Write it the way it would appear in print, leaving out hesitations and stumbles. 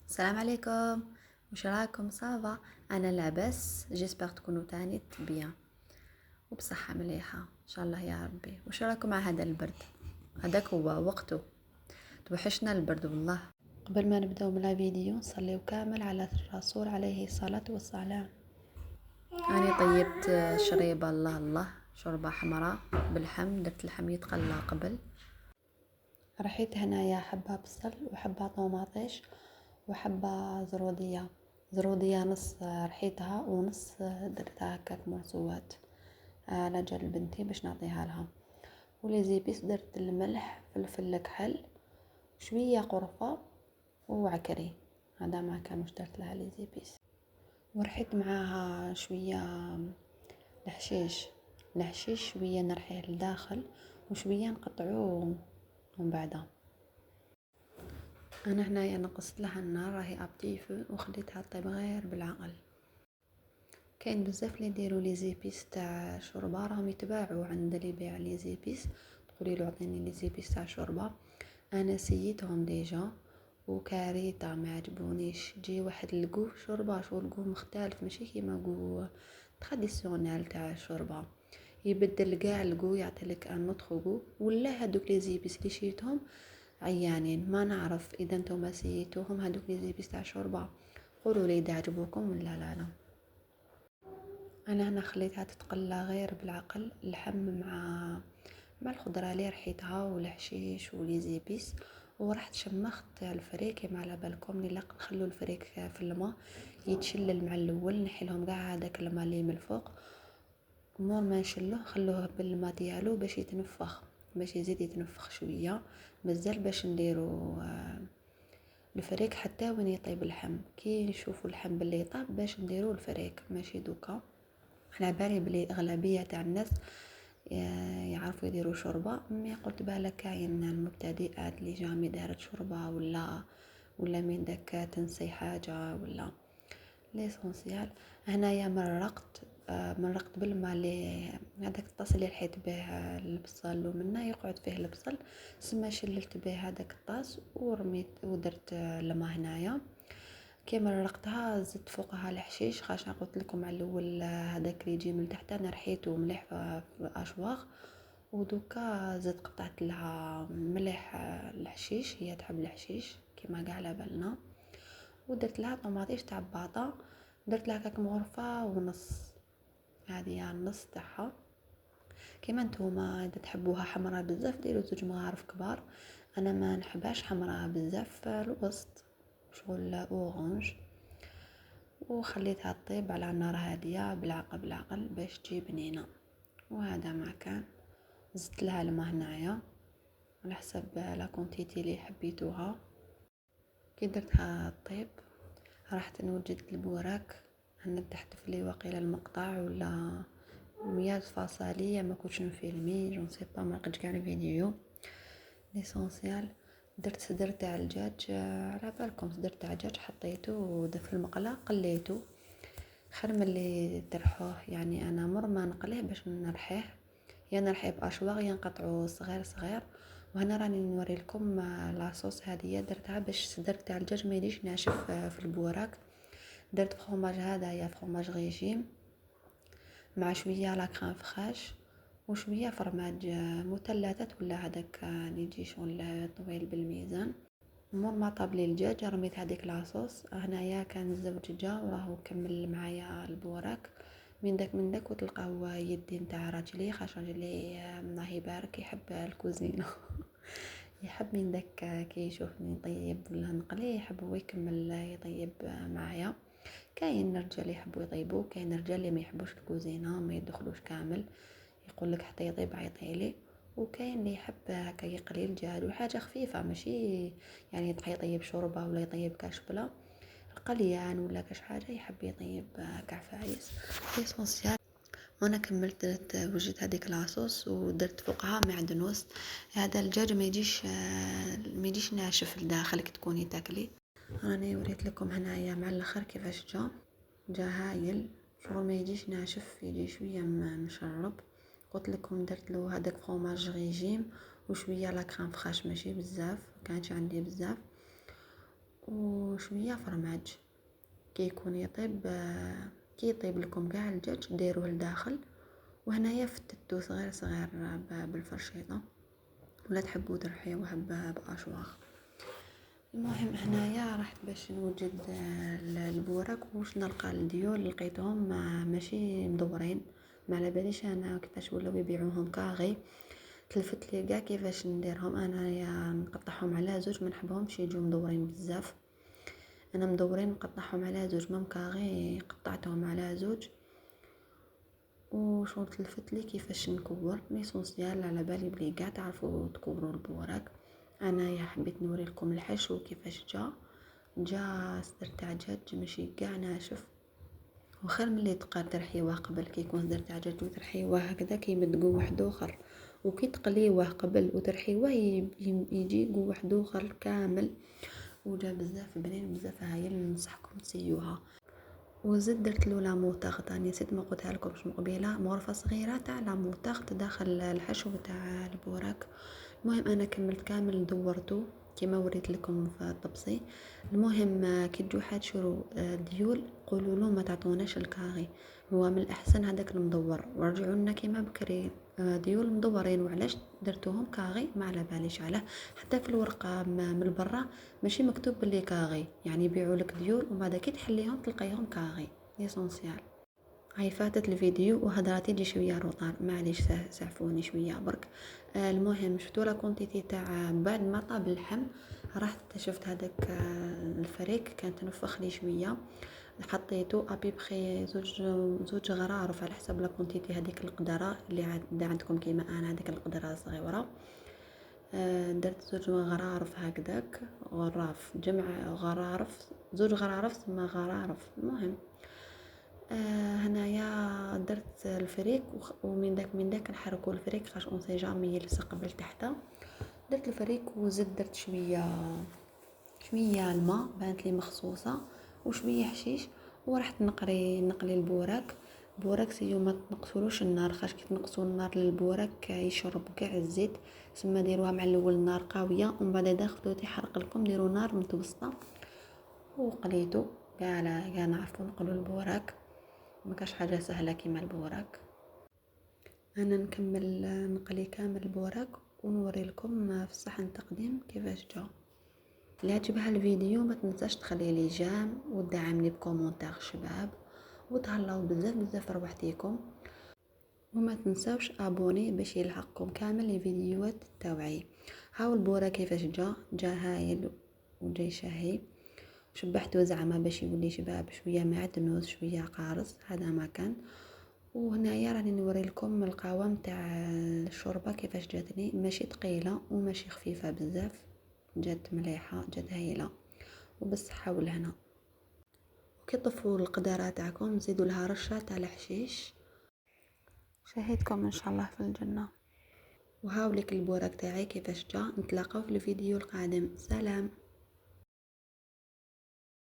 السلام عليكم. واش راكم؟ صافا، انا لاباس، جيسبر تكونوا تاني بيان وبصحه مليحه ان شاء الله يا ربي. واش راكم مع هذا البرد؟ هذاك هو وقته، توحشنا البرد والله. قبل ما نبداو من الفيديو نصليو كامل على الرسول عليه الصلاه والسلام. اني طيبت شريبه، الله الله، شوربه حمراء باللحم، درت اللحم يتقلى قبل. رحيت هنايا حبه بصل وحبه طوماطيش وحبه زروديه نص رحيتها ونص درتها هكاك مرصوات على جال بنتي باش نعطيها لها. ولي زيبيس درت الملح، فلفل كحل، شويه قرفه وعكري، هذا ما كانوش درت لها لي زيبيس. ورحيت معاها شويه الحشيش شويه نرحيه لداخل وشويه نقطعوه من بعدها. انا هنايا نقصت لها النار، راهي ابتيفو وخليتها طيب غير بالعقل. كاين بزاف اللي يديروا لي زيبيس تاع شوربه، راهم يتباعوا عند اللي يبيع لي زيبيس، تقولي له اعطيني لي زيبيس تاع شوربه. انا سيتهم ديجا وكاريتا ما عجبونيش، جي واحد الكو شوربه، شو الكو مختلف، ماشي كيما كو تراديسيونيل تاع الشوربه، يبدل كاع الكو، يعطيلك ان نوتخ كو. ولا هادوك لي زيبيس اللي شيتهم عيانين، ما نعرف اذا نتوما سيتوهم هادوك لي زيبيس تاع شوربه، قولوا لي اذا عجبوكم ولا لا. انا هنا خليتها تتقلى غير بالعقل، اللحم مع الخضره اللي رحيتها والحشيش ولي زيبيس. ورحت شمخت الفريك كما على بالكم، اللي نخلو الفريك في الماء يتشلل مع الاول، نحيلهم كاع هذاك الماء اللي من الفوق، مور ما نشلوه خلوه بالماء ديالو باش يتنفخ، باش يزيد يتنفخ شويه مازال باش نديرو الفريك حتى وين يطيب اللحم. كي نشوفوا اللحم باللي طاب باش نديرو الفريك، ماشي دوكا. على بالي بلي اغلبيه تاع الناس يعرفوا يديروا شوربه، مي قلت بالك كاين المبتدئات اللي جامي دارت شوربه ولا من داك تنسي حاجه ولا ليسونسيال. هنايا مرقت بالماء اللي هذاك الطاس اللي رحيت به البصل ومنه يقعد فيه البصل، سما شللت به هذاك الطاس ورميت ودرت الماء هنايا. كي مرقتها زدت فوقها الحشيش، خاصه قلت لكم على الاول هذاك اللي يجي من تحت انا رحيته مليح في الاشواغ، ودوكا زدت قطعت لها مليح الحشيش، هي تحب الحشيش كما قاع على بالنا. ودرت لها طماطيش تاع باطا، درت لها هكاك مغرفه ونص، هذه النص تاعها. كيما نتوما اذا تحبوها حمراء بزاف ديروا زوج مغارف كبار، انا ما نحبهاش حمراء بزاف، الوسط شغل اورانج. وخليتها تطيب على نار هاديه بالعقل باش تجي بنينه. وهذا ما كان، زدت لها الماء هنايا على حسب لا كونتيتي اللي حبيتوها. كي درتها طيب راحت نوجد البوراك، انا تحت لي وقيله المقطع ولا مياه فاصليه، ما كنتش نفيلمي جون سي با، ما لقيتش كاع الفيديو ليسونسيال. درت صدر تاع الدجاج، على بالكم صدر تاع الدجاج حطيته في المقله قليته، خير ملي ترحوه. يعني انا مر ما نقليه باش نرحيه، يا نرحيه باشواغ يا نقطعو صغير صغير. وهنا راني نوري لكم لاصوص هذه درتها باش صدر تاع الدجاج ما يجيش ناشف في البوراك. درت فروماج، هذايا فروماج ريجيم مع شويه لا كريم فخاش وشويه فرماج مثلثات ولا هذاك اللي يجي شغل طويل بالميزان. مور ما طاب لي الدجاج رميت هذيك لاصوص. هنايا كان الزوج جا وراهو كمل معايا البوراك من داك وتلقاو يدي نتاع راجلي، خاطر راجلي الله يبارك يحب الكوزينه يحب من داك كي يشوفني نطيب ولا نقلي يحب هو يكمل يطيب معايا. كاين رجال يحبوا يطيبوا، كاين رجال اللي ما يحبوش الكوزينه ما يدخلوش كامل، يقول لك حتى يطيب عيطيلي. وكاين اللي يحب هكا يقلي الدجاج وحاجه خفيفه، ماشي يعني يبقى يطيب شوربه ولا يطيب كاش بلا قليان ولا كاش حاجه، يحب يطيب كاع فايس ليسونسيال. وانا كملت درت وجدت هذيك لاصوص ودرت فوقها معدنوس. هذا الدجاج ما يجيش ناشف لداخل كي تكوني تاكلي. راني وريت لكم هنايا مع الاخر كيفاش جا هايل، شغل ما يجيش ناشف، يجي شويه مشرب. قلت لكم درت له هذاك فروماج ريجيم وشويه لا كريم فخاش ماشي بزاف، كانش عندي بزاف. وشويه فرماج. كي يكون يطيب كي يطيب لكم كاع الدجاج ديروه لداخل، وهنايا فتتو صغير صغير بالفرشيطه، ولا تحبوا ترحيوه باشواخ. المهم هنايا رحت باش نوجد البوراك، واش نلقى الديول لقيتهم ماشي مدورين، ما على باليش انا كيفاش ولاو يبيعوهم كاغي. تلفت لي كاع كيفاش نديرهم انايا، نقطعهم على زوج، ما نحبهمش يجوا مدورين بزاف، انا مدورين نقطعهم على زوج، مام كاغي قطعتهم على زوج. وشغل تلفت لي كيفاش نكور ليسونسيال، على بالي بلي كاع تعرفوا تكوروا البوراك. انا حبيت نوري لكم الحشو كيفاش جا صدر تاع دجاج ماشي كاع ناشف، وخير ملي تبقى ترحيوه قبل. كي يكون صدر تاع دجاج وترحيوه هكذا كيمد قو واحد اخر، وكي تقليوه قبل وترحيوه يجي قو واحد اخر كامل، وجا بزاف بنين بزاف هايل. ننصحكم تسيوها. وزد درت له لا موطاغ، راني نسيت ما قلتها لكمش من قبيله، مغرفه صغيره تاع لا موطاغ داخل الحشو تاع البوراك. المهم انا كملت كامل دورته كما وريت لكم في الطبسي. المهم كي تجوا حتشرو ديول قولوا له ما تعطوناش الكاغي، هو من الاحسن هذاك المدور، ورجعوا لنا كيما بكري ديول مدورين. وعلاش درتوهم كاغي ما على باليش علاه، حتى في الورقه من برا ماشي مكتوب بلي كاغي، يعني يبيعوا لك ديول وبعد كي تحليهم تلقايهم كاغي ليسونسيال. هاي فاتت الفيديو وهضراتي تجي شويه روطار، معليش سعفوني شويه برك. المهم شفتوا لا كونتيتي تاع بعد ما طاب اللحم، رحت شفت هذاك الفريك كان تنفخ لي شويه، حطيته ابي بخي زوج غرارف على حسب لا كونتيتي هذيك القدره اللي عندكم كيما انا هذيك القدره صغيره. درت زوج غرارف هكذاك، غراف جمع غرارف، زوج غرارف ثم غرارف. المهم هنايا درت الفريك ومن داك نحركوا الفريك خاش اون سي جامي يلصق بالتحت. درت الفريك وزدت درت شويه الماء بانت لي مخصوصه وشويه حشيش، ورحت نقلي البوراك سيو ما تنقصولوش النار، خاش كي تنقصوا النار للبوراك يشرب كاع الزيت. سما ديروها مع الاول نار قويه، ومن بعد داخلو تحرق لكم ديروا نار متوسطه وقليتو. كاع نعرفوا نقلوا البوراك، ما كاش حاجه سهله كيما البوراك. انا نكمل نقلي كامل البوراك ونوري لكم في الصحن التقديم كيفاش جا. اللي عجبها الفيديو ما تنساش تخلي لي جام وتدعمني بكومونتير شباب، وتهلاو بزاف بزاف روحتيكم، وما تنساوش ابوني باش يلحقكم كامل الفيديوهات تاوعي. هاو البوراك كيفاش جا هايل وجاي شهي، شبحته زعما باش يولي شباب شويه معدنوس شويه قارص، هذا ما كان. وهنايا راني نوري لكم القوام تاع الشوربه كيفاش جاتني، ماشي ثقيله وماشي خفيفه بزاف، جات مليحه جات هايله وبالصحه والهنا. وكي طفوا القدره تاعكم زيدوا لها رشه تاع الحشيش. شهيتكم ان شاء الله في الجنه. وهاوليك البوراك تاعي كيفاش جا. نتلاقاو في الفيديو القادم، سلام.